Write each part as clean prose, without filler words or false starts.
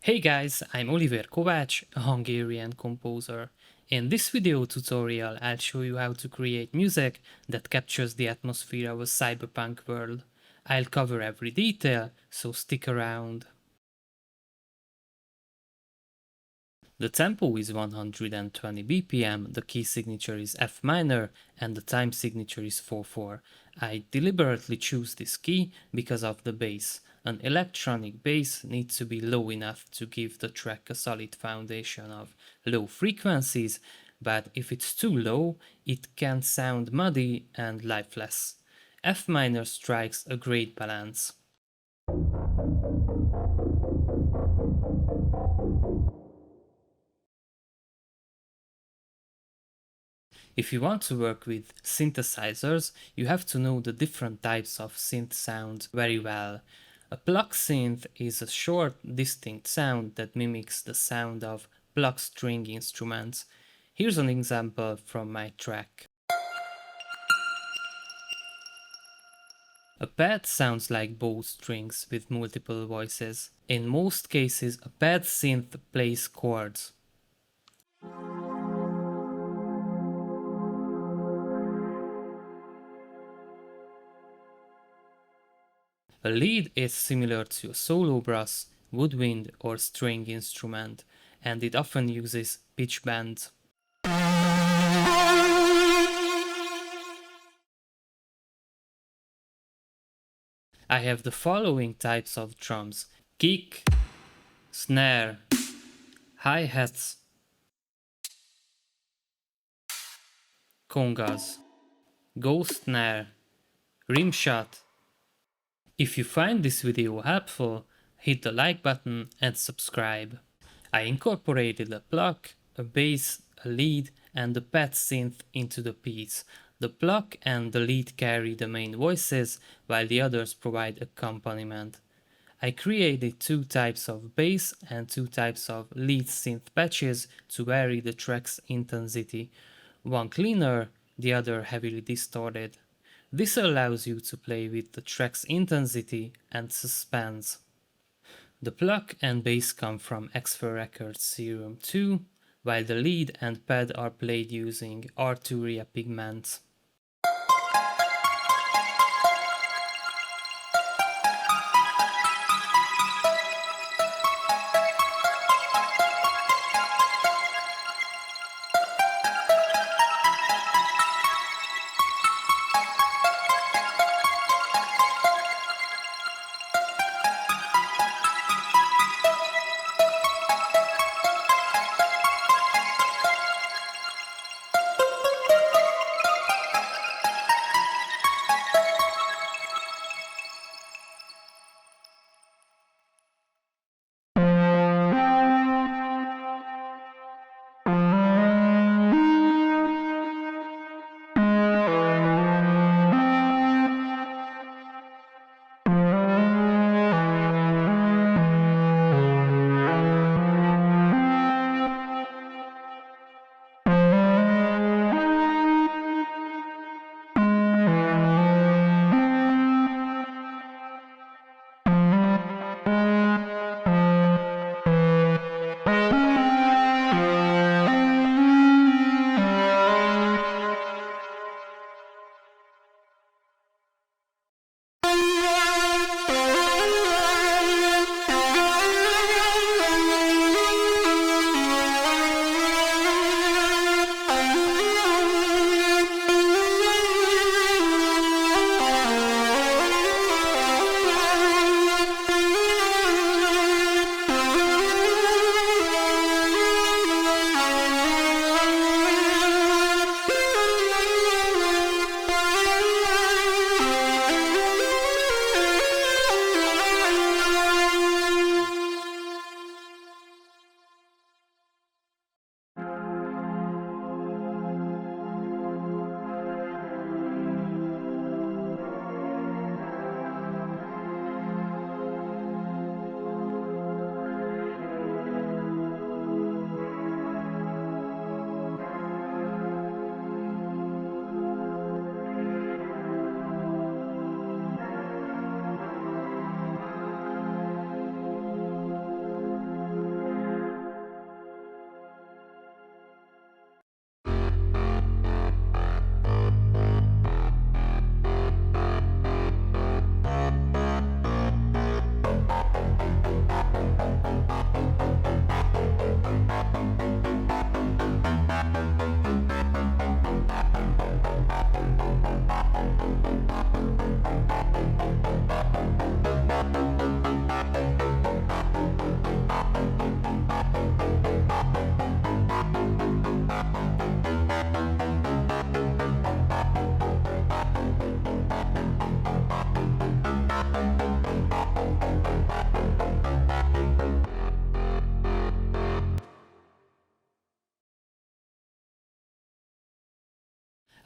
Hey guys, I'm Olivér Kovács, a Hungarian composer. In this video tutorial, I'll show you how to create music that captures the atmosphere of a cyberpunk world. I'll cover every detail, so stick around. The tempo is 120 BPM, the key signature is F minor, and the time signature is 4/4. I deliberately choose this key because of the bass. An electronic bass needs to be low enough to give the track a solid foundation of low frequencies, but if it's too low, it can sound muddy and lifeless. F minor strikes a great balance. If you want to work with synthesizers, you have to know the different types of synth sound very well. A pluck synth is a short, distinct sound that mimics the sound of pluck string instruments. Here's an example from my track. A pad sounds like bow strings with multiple voices. In most cases, a pad synth plays chords. A lead is similar to a solo brass, woodwind or string instrument, and it often uses pitch bends. I have the following types of drums: kick, snare, hi-hats, congas, ghost snare, rimshot. If you find this video helpful, hit the like button and subscribe. I incorporated a pluck, a bass, a lead and a pad synth into the piece. The pluck and the lead carry the main voices, while the others provide accompaniment. I created two types of bass and two types of lead synth patches to vary the track's intensity, one cleaner, the other heavily distorted. This allows you to play with the track's intensity and suspense. The pluck and bass come from Xfer Serum 2, while the lead and pad are played using Arturia Pigments.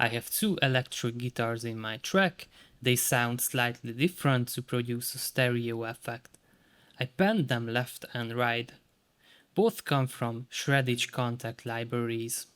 I have two electric guitars in my track. They sound slightly different to produce a stereo effect. I panned them left and right. Both come from Shreddage Contact libraries.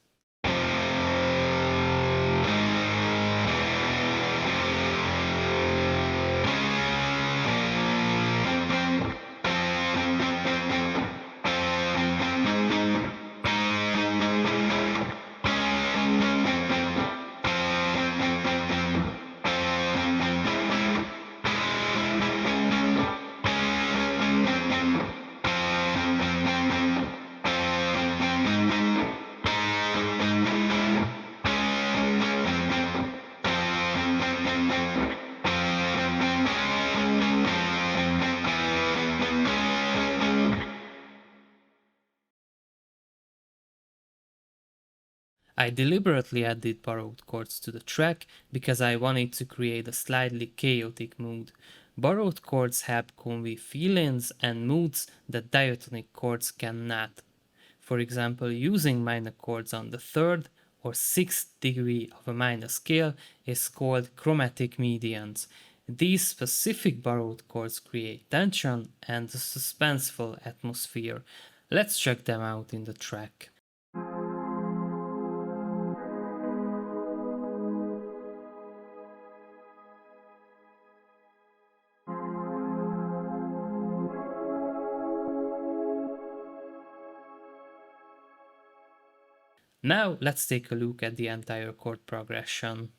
I deliberately added borrowed chords to the track because I wanted to create a slightly chaotic mood. Borrowed chords help convey feelings and moods that diatonic chords cannot. For example, using minor chords on the 3rd or 6th degree of a minor scale is called chromatic mediants. These specific borrowed chords create tension and a suspenseful atmosphere. Let's check them out in the track. Now let's take a look at the entire chord progression.